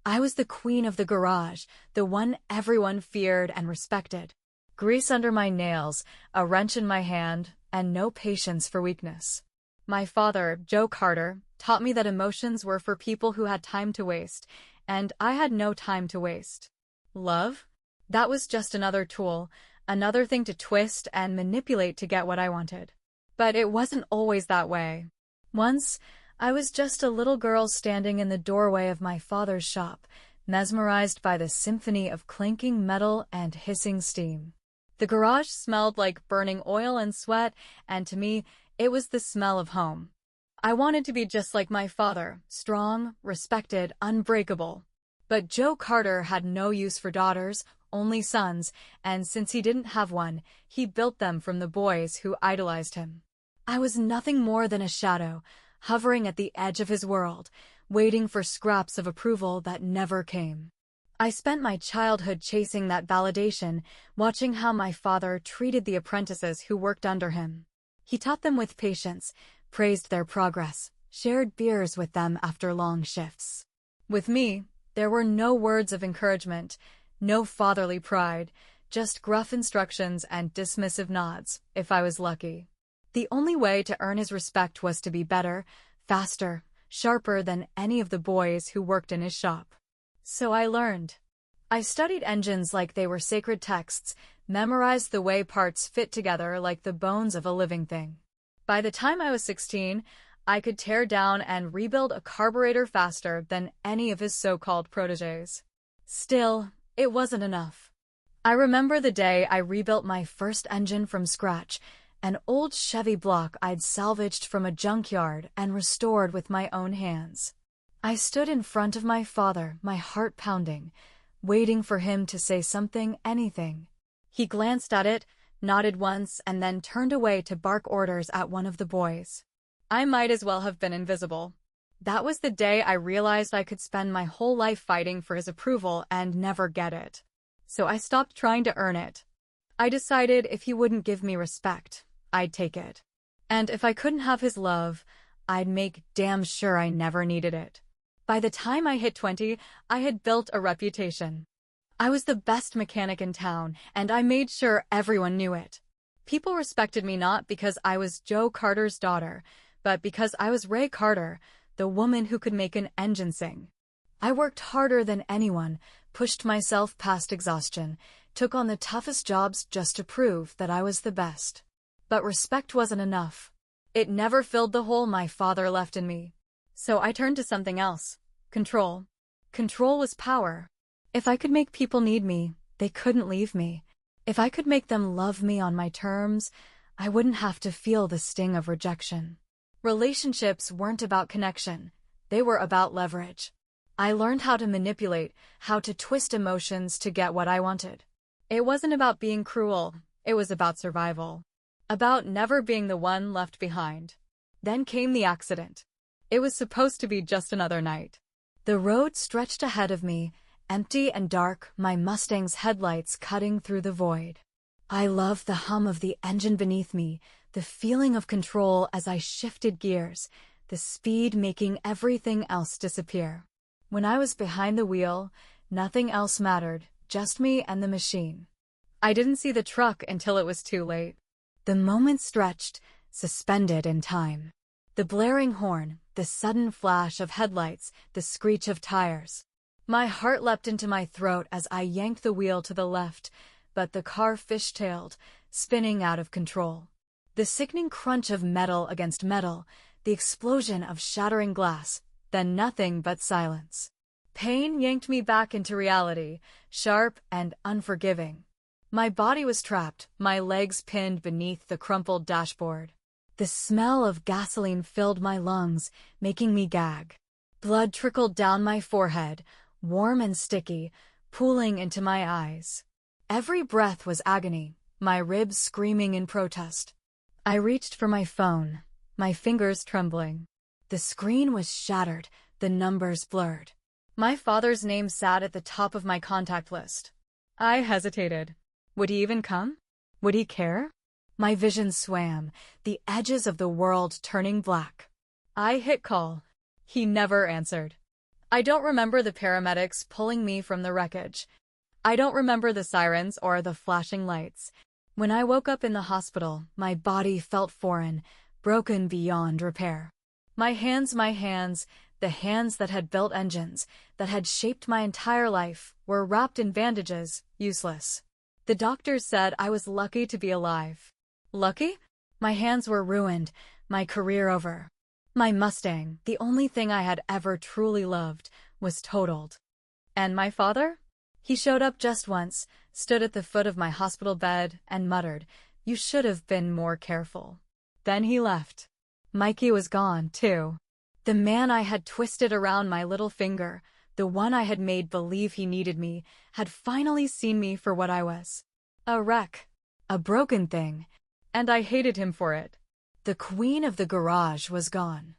I was the queen of the garage, the one everyone feared and respected. Grease under my nails, a wrench in my hand, and no patience for weakness. My father, Joe Carter, taught me that emotions were for people who had time to waste, and I had no time to waste. Love? That was just another tool, another thing to twist and manipulate to get what I wanted. But it wasn't always that way. Once, I was just a little girl standing in the doorway of my father's shop, mesmerized by the symphony of clinking metal and hissing steam. The garage smelled like burning oil and sweat, and to me, it was the smell of home. I wanted to be just like my father, strong, respected, unbreakable. But Joe Carter had no use for daughters, only sons, and since he didn't have one, he built them from the boys who idolized him. I was nothing more than a shadow, hovering at the edge of his world, waiting for scraps of approval that never came. I spent my childhood chasing that validation, watching how my father treated the apprentices who worked under him. He taught them with patience, praised their progress, shared beers with them after long shifts. With me, there were no words of encouragement, no fatherly pride, just gruff instructions and dismissive nods, if I was lucky. The only way to earn his respect was to be better, faster, sharper than any of the boys who worked in his shop. So I learned. I studied engines like they were sacred texts, memorized the way parts fit together like the bones of a living thing. By the time I was 16, I could tear down and rebuild a carburetor faster than any of his so-called protégés. Still, it wasn't enough. I remember the day I rebuilt my first engine from scratch, an old Chevy block I'd salvaged from a junkyard and restored with my own hands. I stood in front of my father, my heart pounding, waiting for him to say something, anything. He glanced at it, nodded once, and then turned away to bark orders at one of the boys. I might as well have been invisible. That was the day I realized I could spend my whole life fighting for his approval and never get it. So I stopped trying to earn it. I decided if he wouldn't give me respect, I'd take it. And if I couldn't have his love, I'd make damn sure I never needed it. By the time I hit 20, I had built a reputation. I was the best mechanic in town, and I made sure everyone knew it. People respected me not because I was Joe Carter's daughter, but because I was Ray Carter, the woman who could make an engine sing. I worked harder than anyone, pushed myself past exhaustion, took on the toughest jobs just to prove that I was the best. But respect wasn't enough. It never filled the hole my father left in me. So I turned to something else. Control. Control was power. If I could make people need me, they couldn't leave me. If I could make them love me on my terms, I wouldn't have to feel the sting of rejection. Relationships weren't about connection. They were about leverage. I learned how to manipulate, how to twist emotions to get what I wanted. It wasn't about being cruel. It was about survival. About never being the one left behind. Then came the accident. It was supposed to be just another night. The road stretched ahead of me, empty and dark, my Mustang's headlights cutting through the void. I loved the hum of the engine beneath me, the feeling of control as I shifted gears, the speed making everything else disappear. When I was behind the wheel, nothing else mattered, just me and the machine. I didn't see the truck until it was too late. The moment stretched, suspended in time. The blaring horn, the sudden flash of headlights, the screech of tires. My heart leapt into my throat as I yanked the wheel to the left, but the car fishtailed, spinning out of control. The sickening crunch of metal against metal, the explosion of shattering glass, then nothing but silence. Pain yanked me back into reality, sharp and unforgiving. My body was trapped, my legs pinned beneath the crumpled dashboard. The smell of gasoline filled my lungs, making me gag. Blood trickled down my forehead, warm and sticky, pooling into my eyes. Every breath was agony, my ribs screaming in protest. I reached for my phone, my fingers trembling. The screen was shattered, the numbers blurred. My father's name sat at the top of my contact list. I hesitated. Would he even come? Would he care? My vision swam, the edges of the world turning black. I hit call. He never answered. I don't remember the paramedics pulling me from the wreckage. I don't remember the sirens or the flashing lights. When I woke up in the hospital, my body felt foreign, broken beyond repair. My hands, the hands that had built engines, that had shaped my entire life, were wrapped in bandages, useless. The doctors said I was lucky to be alive. Lucky? My hands were ruined, my career over. My Mustang, the only thing I had ever truly loved, was totaled. And my father? He showed up just once, stood at the foot of my hospital bed, and muttered, "You should have been more careful." Then he left. Mikey was gone, too. The man I had twisted around my little finger, the one I had made believe he needed me, had finally seen me for what I was. A wreck. A broken thing. And I hated him for it. The queen of the garage was gone.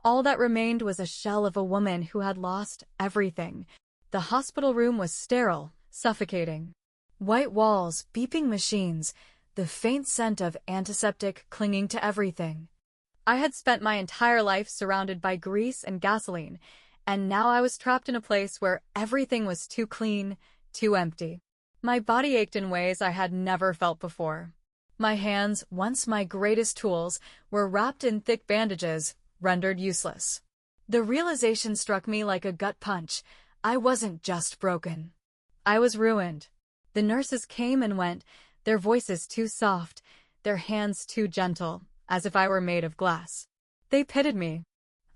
All that remained was a shell of a woman who had lost everything. The hospital room was sterile, suffocating. White walls, beeping machines, the faint scent of antiseptic clinging to everything. I had spent my entire life surrounded by grease and gasoline, and now I was trapped in a place where everything was too clean, too empty. My body ached in ways I had never felt before. My hands, once my greatest tools, were wrapped in thick bandages, rendered useless. The realization struck me like a gut punch. I wasn't just broken. I was ruined. The nurses came and went, their voices too soft, their hands too gentle, as if I were made of glass. They pitied me.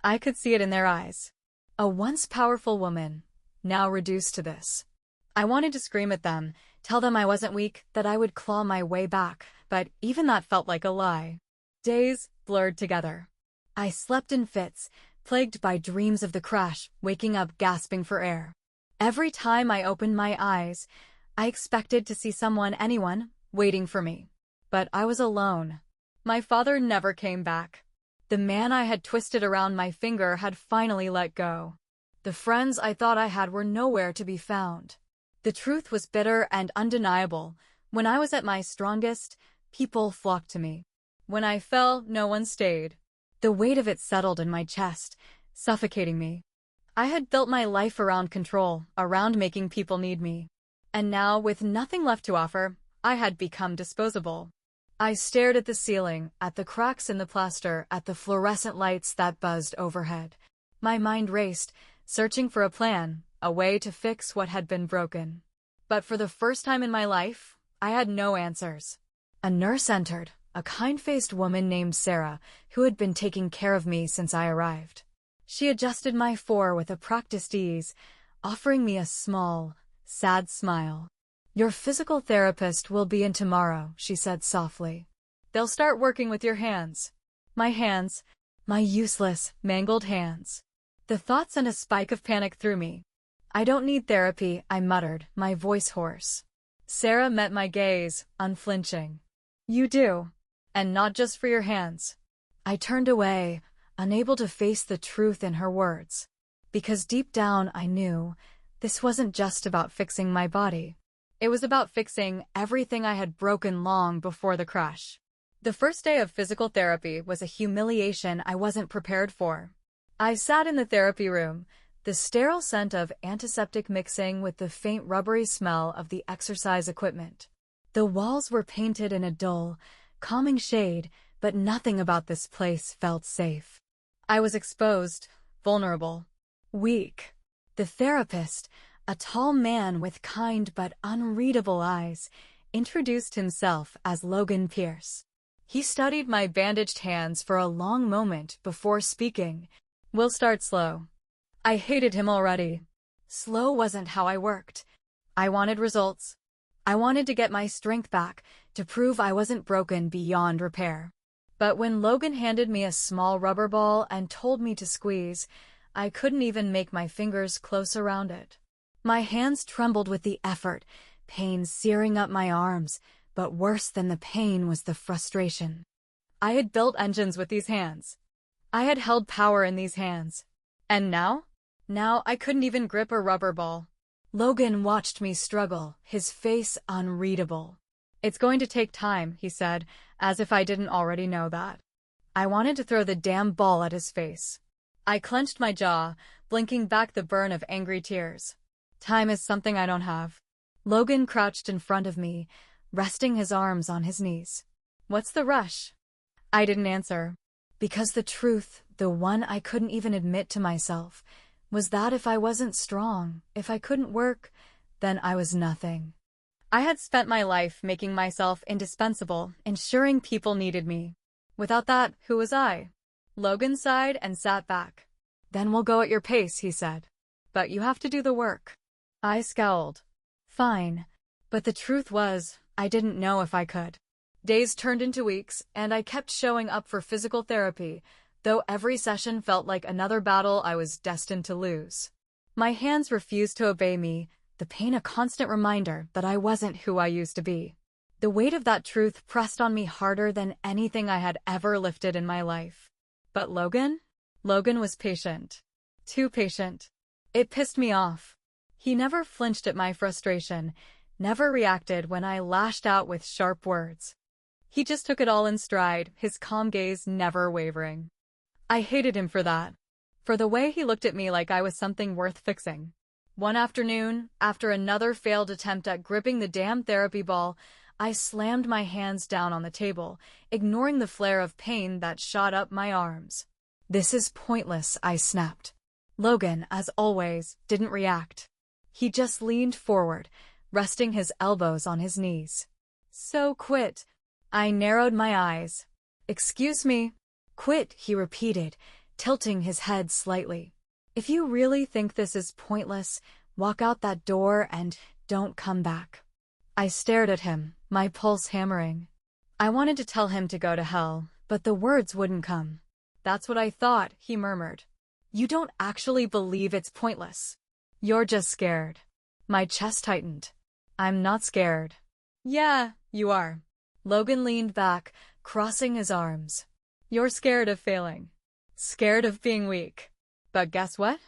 I could see it in their eyes. A once powerful woman, now reduced to this. I wanted to scream at them, tell them I wasn't weak, that I would claw my way back, but even that felt like a lie. Days blurred together. I slept in fits, plagued by dreams of the crash, waking up gasping for air. Every time I opened my eyes, I expected to see anyone, waiting for me. But I was alone. My father never came back. The man I had twisted around my finger had finally let go. The friends I thought I had were nowhere to be found. The truth was bitter and undeniable. When I was at my strongest, people flocked to me. When I fell, no one stayed. The weight of it settled in my chest, suffocating me. I had built my life around control, around making people need me. And now, with nothing left to offer, I had become disposable. I stared at the ceiling, at the cracks in the plaster, at the fluorescent lights that buzzed overhead. My mind raced, searching for a plan, a way to fix what had been broken. But for the first time in my life, I had no answers. A nurse entered, a kind-faced woman named Sarah, who had been taking care of me since I arrived. She adjusted my fore with a practiced ease, offering me a small, sad smile. "Your physical therapist will be in tomorrow," she said softly. "They'll start working with your hands." My hands, my useless, mangled hands. The thought sent a spike of panic through me. "I don't need therapy," I muttered, my voice hoarse. Sarah met my gaze, unflinching. "You do. And not just for your hands." I turned away, unable to face the truth in her words. Because deep down I knew this wasn't just about fixing my body. It was about fixing everything I had broken long before the crash. The first day of physical therapy was a humiliation I wasn't prepared for. I sat in the therapy room, the sterile scent of antiseptic mixing with the faint rubbery smell of the exercise equipment. The walls were painted in a dull, calming shade, but nothing about this place felt safe. I was exposed, vulnerable, weak. The therapist, a tall man with kind but unreadable eyes, introduced himself as Logan Pierce. He studied my bandaged hands for a long moment before speaking. "We'll start slow." I hated him already. Slow wasn't how I worked. I wanted results. I wanted to get my strength back, to prove I wasn't broken beyond repair. But when Logan handed me a small rubber ball and told me to squeeze, I couldn't even make my fingers close around it. My hands trembled with the effort, pain searing up my arms, but worse than the pain was the frustration. I had built engines with these hands. I had held power in these hands. And now? Now I couldn't even grip a rubber ball. Logan watched me struggle, his face unreadable. "It's going to take time," he said, as if I didn't already know that. I wanted to throw the damn ball at his face. I clenched my jaw, blinking back the burn of angry tears. Time is something I don't have. Logan crouched in front of me, resting his arms on his knees. What's the rush? I didn't answer. Because the truth, the one I couldn't even admit to myself, was that if I wasn't strong, if I couldn't work, then I was nothing. I had spent my life making myself indispensable, ensuring people needed me. Without that, who was I? Logan sighed and sat back. Then we'll go at your pace, he said. But you have to do the work. I scowled. Fine. But the truth was, I didn't know if I could. Days turned into weeks, and I kept showing up for physical therapy, though every session felt like another battle I was destined to lose. My hands refused to obey me, the pain a constant reminder that I wasn't who I used to be. The weight of that truth pressed on me harder than anything I had ever lifted in my life. But Logan? Logan was patient. Too patient. It pissed me off. He never flinched at my frustration, never reacted when I lashed out with sharp words. He just took it all in stride, his calm gaze never wavering. I hated him for that. For the way he looked at me like I was something worth fixing. One afternoon, after another failed attempt at gripping the damn therapy ball, I slammed my hands down on the table, ignoring the flare of pain that shot up my arms. This is pointless, I snapped. Logan, as always, didn't react. He just leaned forward, resting his elbows on his knees. So quit. I narrowed my eyes. Excuse me. Quit, he repeated, tilting his head slightly. If you really think this is pointless, walk out that door and don't come back. I stared at him, my pulse hammering. I wanted to tell him to go to hell, but the words wouldn't come. That's what I thought, he murmured. You don't actually believe it's pointless. You're just scared. My chest tightened. I'm not scared. Yeah, you are. Logan leaned back, crossing his arms. You're scared of failing. Scared of being weak. But guess what?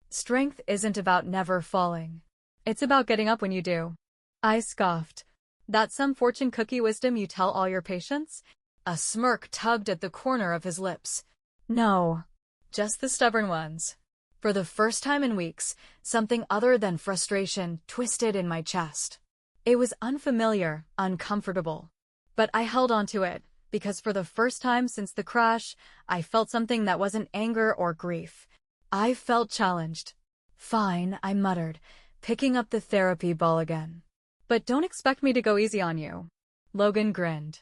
Strength isn't about never falling. It's about getting up when you do. I scoffed. That some fortune cookie wisdom you tell all your patients? A smirk tugged at the corner of his lips. No. Just the stubborn ones. For the first time in weeks, something other than frustration twisted in my chest. It was unfamiliar, uncomfortable. But I held on to it, because for the first time since the crash, I felt something that wasn't anger or grief. I felt challenged. Fine, I muttered, picking up the therapy ball again. But don't expect me to go easy on you. Logan grinned.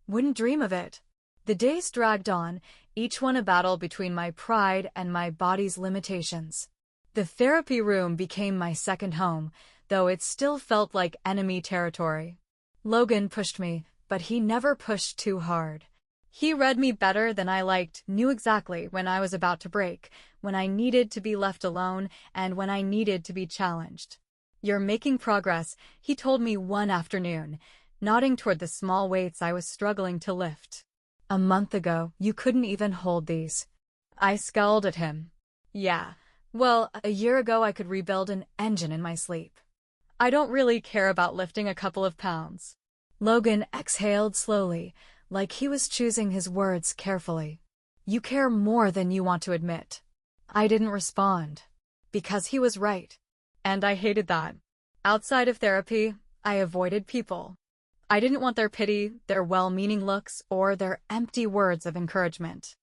Wouldn't dream of it. The days dragged on, each one a battle between my pride and my body's limitations. The therapy room became my second home, though it still felt like enemy territory. Logan pushed me, but he never pushed too hard. He read me better than I liked, knew exactly when I was about to break, when I needed to be left alone, and when I needed to be challenged. You're making progress, he told me one afternoon, nodding toward the small weights I was struggling to lift. A month ago, you couldn't even hold these. I scowled at him. Yeah, well, a year ago I could rebuild an engine in my sleep. I don't really care about lifting a couple of pounds. Logan exhaled slowly, like he was choosing his words carefully. You care more than you want to admit. I didn't respond. Because he was right. And I hated that. Outside of therapy, I avoided people. I didn't want their pity, their well-meaning looks, or their empty words of encouragement.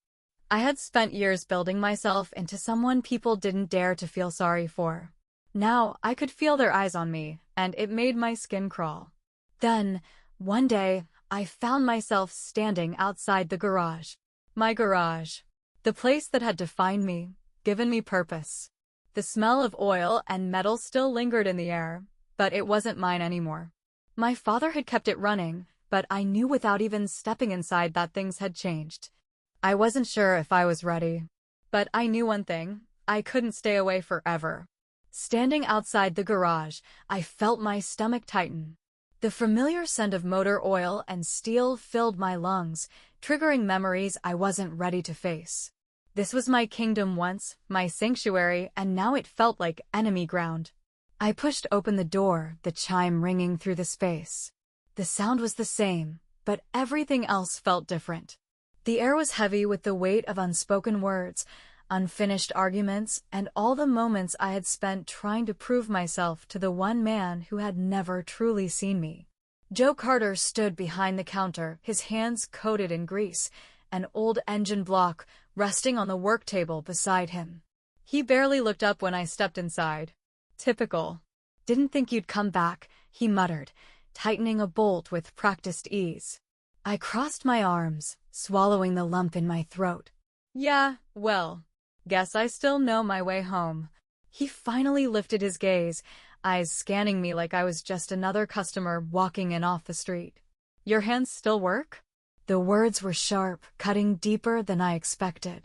I had spent years building myself into someone people didn't dare to feel sorry for. Now, I could feel their eyes on me, and it made my skin crawl. Then, one day, I found myself standing outside the garage. My garage. The place that had defined me, given me purpose. The smell of oil and metal still lingered in the air, but it wasn't mine anymore. My father had kept it running, but I knew without even stepping inside that things had changed. I wasn't sure if I was ready. But I knew one thing, I couldn't stay away forever. Standing outside the garage, I felt my stomach tighten. The familiar scent of motor oil and steel filled my lungs, triggering memories I wasn't ready to face. This was my kingdom once, my sanctuary, and now it felt like enemy ground. I pushed open the door, the chime ringing through the space. The sound was the same, but everything else felt different. The air was heavy with the weight of unspoken words, unfinished arguments, and all the moments I had spent trying to prove myself to the one man who had never truly seen me. Joe Carter stood behind the counter, his hands coated in grease, an old engine block resting on the work table beside him. He barely looked up when I stepped inside. Typical. Didn't think you'd come back, he muttered, tightening a bolt with practiced ease. I crossed my arms, swallowing the lump in my throat. Yeah, well, guess I still know my way home. He finally lifted his gaze, eyes scanning me like I was just another customer walking in off the street. Your hands still work? The words were sharp, cutting deeper than I expected.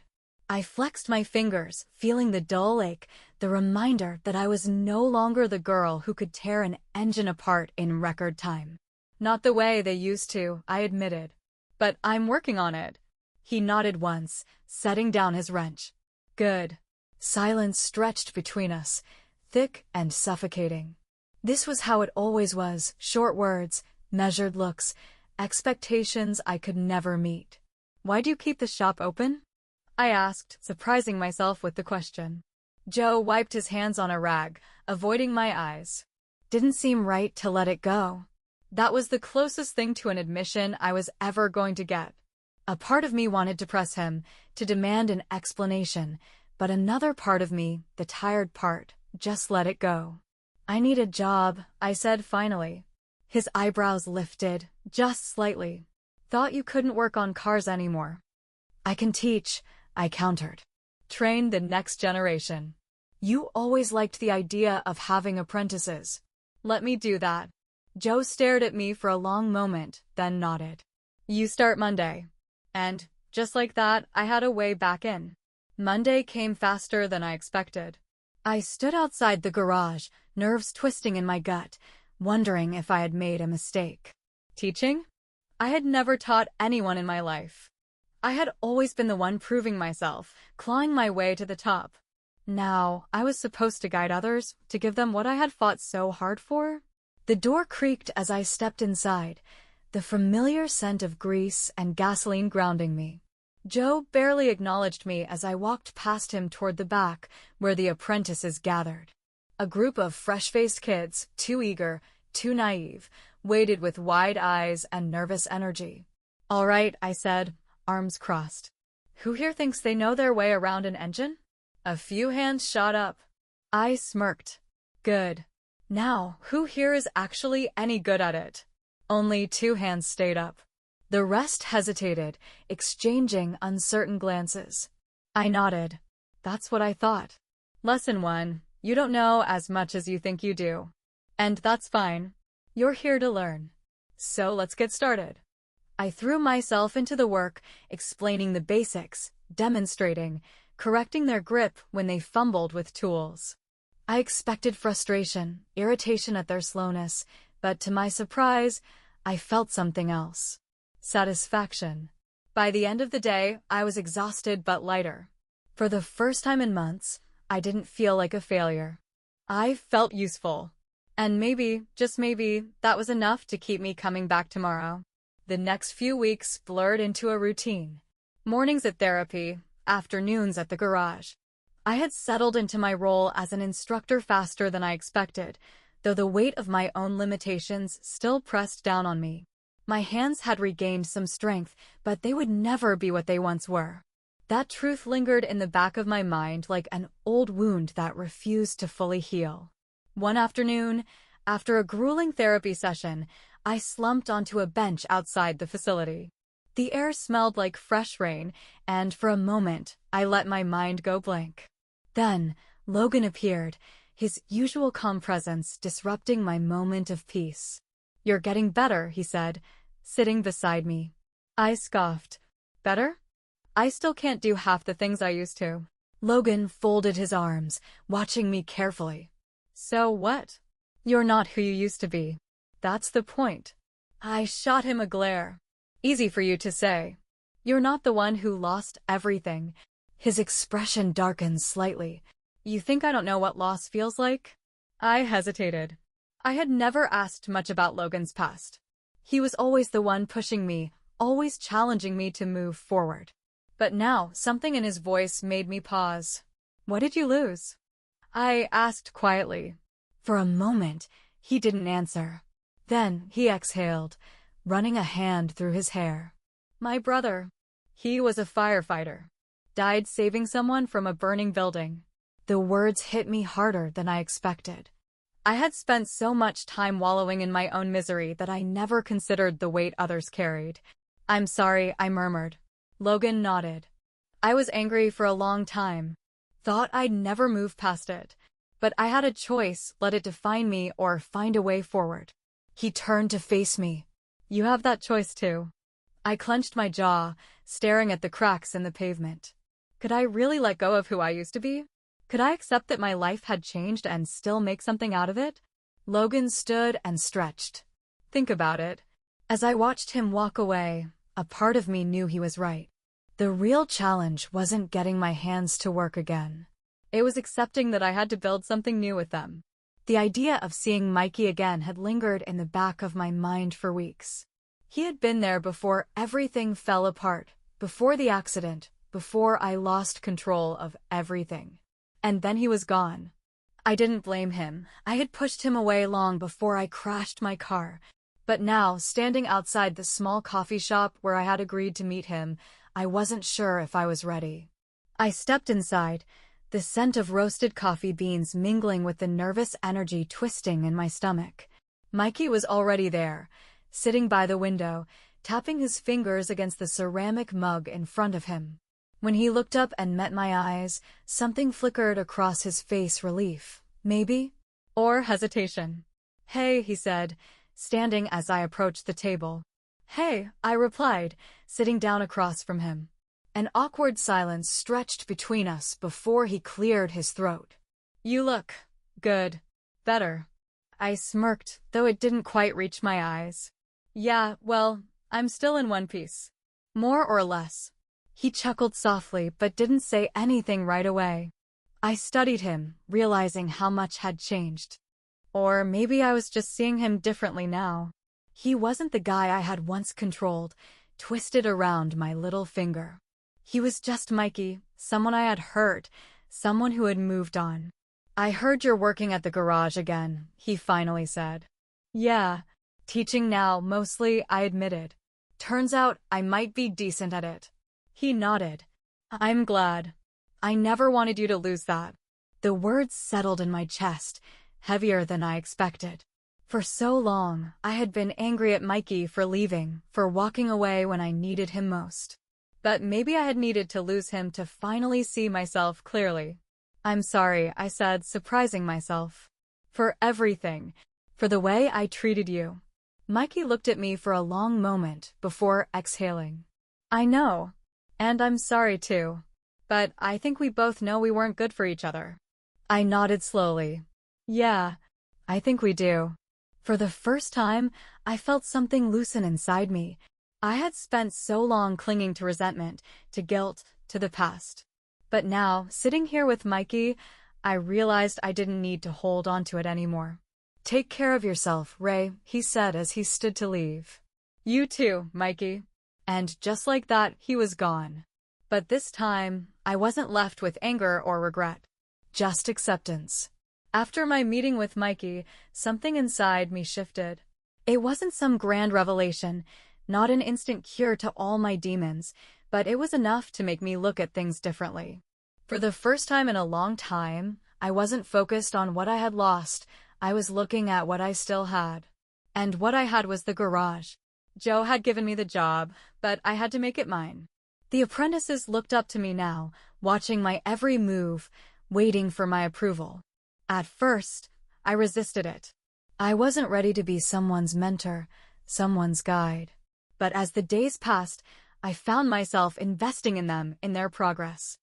I flexed my fingers, feeling the dull ache, the reminder that I was no longer the girl who could tear an engine apart in record time. Not the way they used to, I admitted. But I'm working on it. He nodded once, setting down his wrench. Good. Silence stretched between us, thick and suffocating. This was how it always was, short words, measured looks, expectations I could never meet. Why do you keep the shop open? I asked, surprising myself with the question. Joe wiped his hands on a rag, avoiding my eyes. Didn't seem right to let it go. That was the closest thing to an admission I was ever going to get. A part of me wanted to press him, to demand an explanation, but another part of me, the tired part, just let it go. I need a job, I said finally. His eyebrows lifted, just slightly. Thought you couldn't work on cars anymore. I can teach, I countered. Train the next generation. You always liked the idea of having apprentices. Let me do that. Joe stared at me for a long moment, then nodded. You start Monday. And, just like that, I had a way back in. Monday came faster than I expected. I stood outside the garage, nerves twisting in my gut, wondering if I had made a mistake. Teaching? I had never taught anyone in my life. I had always been the one proving myself, clawing my way to the top. Now, I was supposed to guide others, to give them what I had fought so hard for? The door creaked as I stepped inside, the familiar scent of grease and gasoline grounding me. Joe barely acknowledged me as I walked past him toward the back, where the apprentices gathered. A group of fresh-faced kids, too eager, too naive, waited with wide eyes and nervous energy. All right, I said, arms crossed. Who here thinks they know their way around an engine? A few hands shot up. I smirked. Good. Now, who here is actually any good at it? Only 2 hands stayed up. The rest hesitated, exchanging uncertain glances. I nodded. That's what I thought. Lesson 1. You don't know as much as you think you do. And that's fine. You're here to learn. So let's get started. I threw myself into the work, explaining the basics, demonstrating, correcting their grip when they fumbled with tools. I expected frustration, irritation at their slowness, but to my surprise, I felt something else. Satisfaction. By the end of the day, I was exhausted but lighter. For the first time in months, I didn't feel like a failure. I felt useful. And maybe, just maybe, that was enough to keep me coming back tomorrow. The next few weeks blurred into a routine. Mornings at therapy, afternoons at the garage. I had settled into my role as an instructor faster than I expected, though the weight of my own limitations still pressed down on me. My hands had regained some strength, but they would never be what they once were. That truth lingered in the back of my mind like an old wound that refused to fully heal. One afternoon, after a grueling therapy session, I slumped onto a bench outside the facility. The air smelled like fresh rain, and for a moment, I let my mind go blank. Then, Logan appeared, his usual calm presence disrupting my moment of peace. You're getting better, he said, sitting beside me. I scoffed. Better? I still can't do half the things I used to. Logan folded his arms, watching me carefully. So what? You're not who you used to be. That's the point. I shot him a glare. Easy for you to say. You're not the one who lost everything. His expression darkened slightly. You think I don't know what loss feels like? I hesitated. I had never asked much about Logan's past. He was always the one pushing me, always challenging me to move forward. But now, something in his voice made me pause. What did you lose? I asked quietly. For a moment, he didn't answer. Then he exhaled, running a hand through his hair. My brother. He was a firefighter. Died saving someone from a burning building. The words hit me harder than I expected. I had spent so much time wallowing in my own misery that I never considered the weight others carried. I'm sorry, I murmured. Logan nodded. I was angry for a long time. Thought I'd never move past it. But I had a choice, let it define me or find a way forward. He turned to face me. You have that choice too. I clenched my jaw, staring at the cracks in the pavement. Could I really let go of who I used to be? Could I accept that my life had changed and still make something out of it? Logan stood and stretched. Think about it. As I watched him walk away, a part of me knew he was right. The real challenge wasn't getting my hands to work again. It was accepting that I had to build something new with them. The idea of seeing Mikey again had lingered in the back of my mind for weeks. He had been there before everything fell apart, before the accident, before I lost control of everything. And then he was gone. I didn't blame him. I had pushed him away long before I crashed my car. But now, standing outside the small coffee shop where I had agreed to meet him, I wasn't sure if I was ready. I stepped inside, the scent of roasted coffee beans mingling with the nervous energy twisting in my stomach. Mikey was already there, sitting by the window, tapping his fingers against the ceramic mug in front of him. When he looked up and met my eyes, something flickered across his face, relief, maybe? Or hesitation. Hey, he said, standing as I approached the table. Hey, I replied, sitting down across from him. An awkward silence stretched between us before he cleared his throat. You look good. Better. I smirked, though it didn't quite reach my eyes. Yeah, well, I'm still in one piece. More or less. He chuckled softly but didn't say anything right away. I studied him, realizing how much had changed. Or maybe I was just seeing him differently now. He wasn't the guy I had once controlled, twisted around my little finger. He was just Mikey, someone I had hurt, someone who had moved on. I heard you're working at the garage again, he finally said. Yeah, teaching now, mostly, I admitted. Turns out I might be decent at it. He nodded. I'm glad. I never wanted you to lose that. The words settled in my chest, heavier than I expected. For so long, I had been angry at Mikey for leaving, for walking away when I needed him most. But maybe I had needed to lose him to finally see myself clearly. I'm sorry, I said, surprising myself. For everything. For the way I treated you. Mikey looked at me for a long moment before exhaling. I know. And I'm sorry too. But I think we both know we weren't good for each other. I nodded slowly. Yeah, I think we do. For the first time, I felt something loosen inside me. I had spent so long clinging to resentment, to guilt, to the past. But now, sitting here with Mikey, I realized I didn't need to hold on to it anymore. Take care of yourself, Ray, he said as he stood to leave. You too, Mikey. And just like that, he was gone. But this time, I wasn't left with anger or regret. Just acceptance. After my meeting with Mikey, something inside me shifted. It wasn't some grand revelation, not an instant cure to all my demons, but it was enough to make me look at things differently. For the first time in a long time, I wasn't focused on what I had lost, I was looking at what I still had. And what I had was the garage. Joe had given me the job, but I had to make it mine. The apprentices looked up to me now, watching my every move, waiting for my approval. At first, I resisted it. I wasn't ready to be someone's mentor, someone's guide. But as the days passed, I found myself investing in them, in their progress.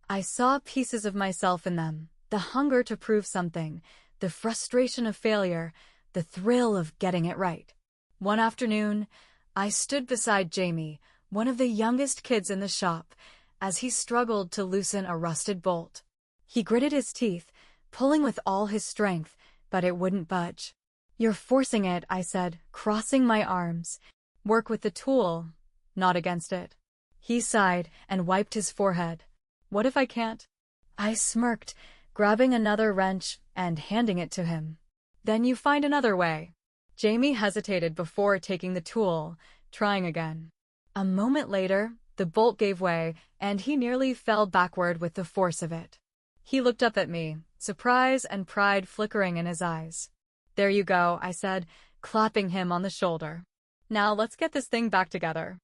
I saw pieces of myself in them, the hunger to prove something, the frustration of failure, the thrill of getting it right. One afternoon, I stood beside Jamie, one of the youngest kids in the shop, as he struggled to loosen a rusted bolt. He gritted his teeth, pulling with all his strength, but it wouldn't budge. You're forcing it, I said, crossing my arms. Work with the tool, not against it. He sighed and wiped his forehead. What if I can't? I smirked, grabbing another wrench and handing it to him. Then you find another way. Jamie hesitated before taking the tool, trying again. A moment later, the bolt gave way, and he nearly fell backward with the force of it. He looked up at me, surprise and pride flickering in his eyes. There you go, I said, clapping him on the shoulder. Now let's get this thing back together.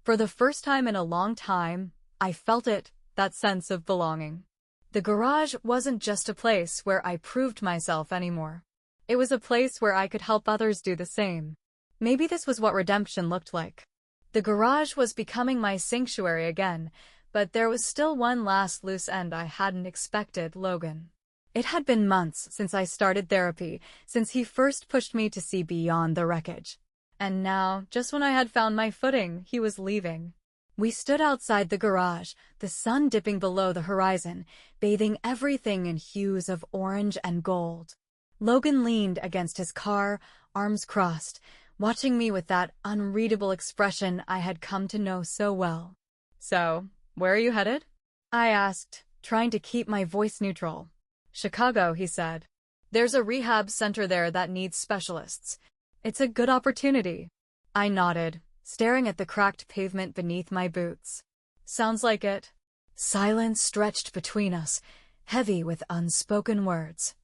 For the first time in a long time, I felt it, that sense of belonging. The garage wasn't just a place where I proved myself anymore. It was a place where I could help others do the same. Maybe this was what redemption looked like. The garage was becoming my sanctuary again, but there was still one last loose end I hadn't expected: Logan. It had been months since I started therapy, since he first pushed me to see beyond the wreckage. And now, just when I had found my footing, he was leaving. We stood outside the garage, the sun dipping below the horizon, bathing everything in hues of orange and gold. Logan leaned against his car, arms crossed, watching me with that unreadable expression I had come to know so well. So, where are you headed? I asked, trying to keep my voice neutral. Chicago, he said. There's a rehab center there that needs specialists. It's a good opportunity. I nodded, staring at the cracked pavement beneath my boots. Sounds like it. Silence stretched between us, heavy with unspoken words.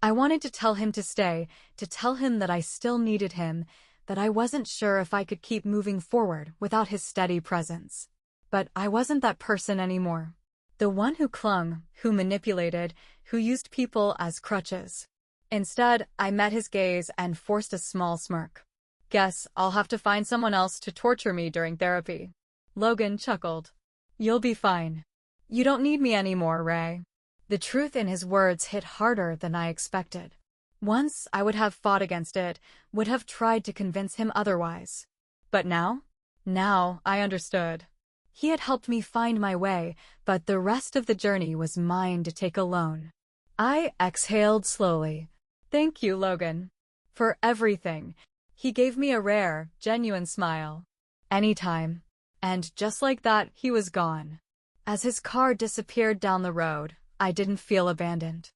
I wanted to tell him to stay, to tell him that I still needed him, that I wasn't sure if I could keep moving forward without his steady presence. But I wasn't that person anymore. The one who clung, who manipulated, who used people as crutches. Instead, I met his gaze and forced a small smirk. Guess I'll have to find someone else to torture me during therapy. Logan chuckled. You'll be fine. You don't need me anymore, Ray. The truth in his words hit harder than I expected. Once I would have fought against it, would have tried to convince him otherwise. But now? Now I understood. He had helped me find my way, but the rest of the journey was mine to take alone. I exhaled slowly. Thank you, Logan. For everything. He gave me a rare, genuine smile. Anytime. And just like that, he was gone. As his car disappeared down the road, I didn't feel abandoned.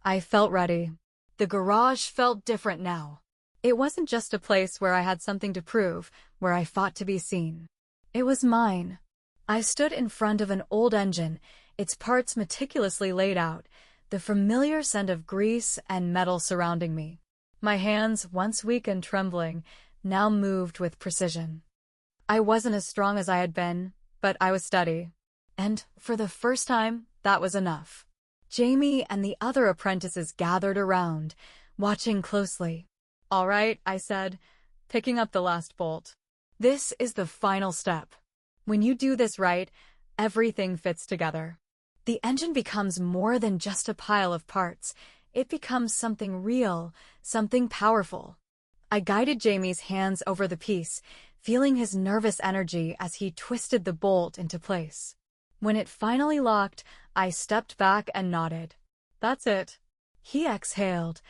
I felt ready. The garage felt different now. It wasn't just a place where I had something to prove, where I fought to be seen. It was mine. I stood in front of an old engine, its parts meticulously laid out, the familiar scent of grease and metal surrounding me. My hands, once weak and trembling, now moved with precision. I wasn't as strong as I had been, but I was steady. And, for the first time, that was enough. Jamie and the other apprentices gathered around, watching closely. All right, I said, picking up the last bolt. This is the final step. When you do this right, everything fits together. The engine becomes more than just a pile of parts. It becomes something real, something powerful. I guided Jamie's hands over the piece, feeling his nervous energy as he twisted the bolt into place. When it finally locked, I stepped back and nodded. That's it. He exhaled,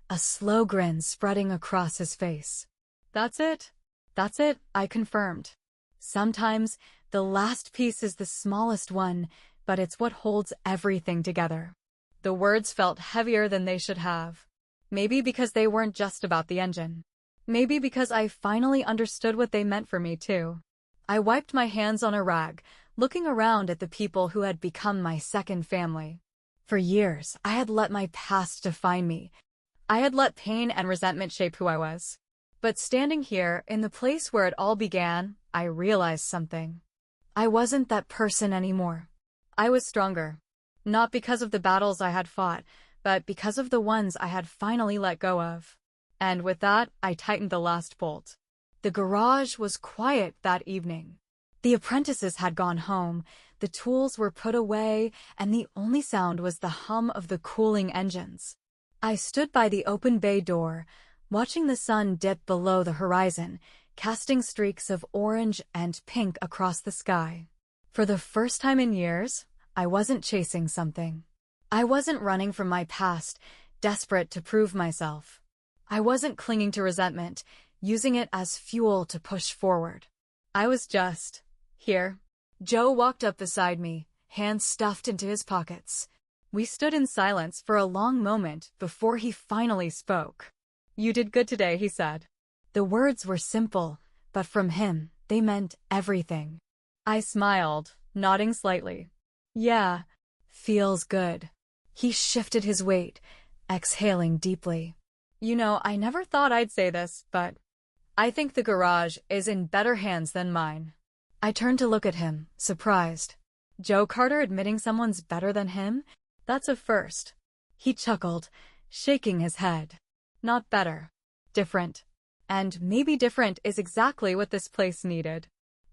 a slow grin spreading across his face. That's it. That's it, I confirmed. Sometimes, the last piece is the smallest one, but it's what holds everything together. The words felt heavier than they should have. Maybe because they weren't just about the engine. Maybe because I finally understood what they meant for me, too. I wiped my hands on a rag, looking around at the people who had become my second family. For years, I had let my past define me. I had let pain and resentment shape who I was. But standing here, in the place where it all began, I realized something. I wasn't that person anymore. I was stronger. Not because of the battles I had fought, but because of the ones I had finally let go of. And with that, I tightened the last bolt. The garage was quiet that evening. The apprentices had gone home, the tools were put away, and the only sound was the hum of the cooling engines. I stood by the open bay door, watching the sun dip below the horizon, casting streaks of orange and pink across the sky. For the first time in years, I wasn't chasing something. I wasn't running from my past, desperate to prove myself. I wasn't clinging to resentment, using it as fuel to push forward. I was just here, Joe walked up beside me, hands stuffed into his pockets. We stood in silence for a long moment before he finally spoke. "You did good today," he said. The words were simple, but from him, they meant everything. I smiled, nodding slightly. "Yeah, feels good." He shifted his weight, exhaling deeply. I never thought I'd say this, but I think the garage is in better hands than mine." I turned to look at him, surprised. Joe Carter admitting someone's better than him? That's a first. He chuckled, shaking his head. "Not better. Different. And maybe different is exactly what this place needed."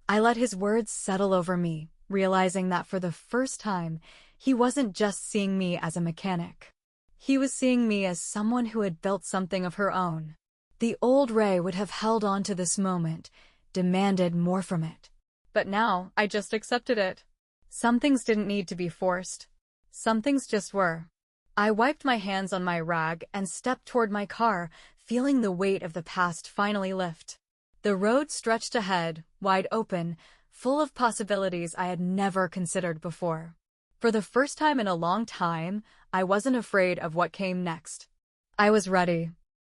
I let his words settle over me, realizing that for the first time, he wasn't just seeing me as a mechanic. He was seeing me as someone who had built something of her own. The old Ray would have held on to this moment, demanded more from it. But now, I just accepted it. Some things didn't need to be forced. Some things just were. I wiped my hands on my rag and stepped toward my car, feeling the weight of the past finally lift. The road stretched ahead, wide open, full of possibilities I had never considered before. For the first time in a long time, I wasn't afraid of what came next. I was ready,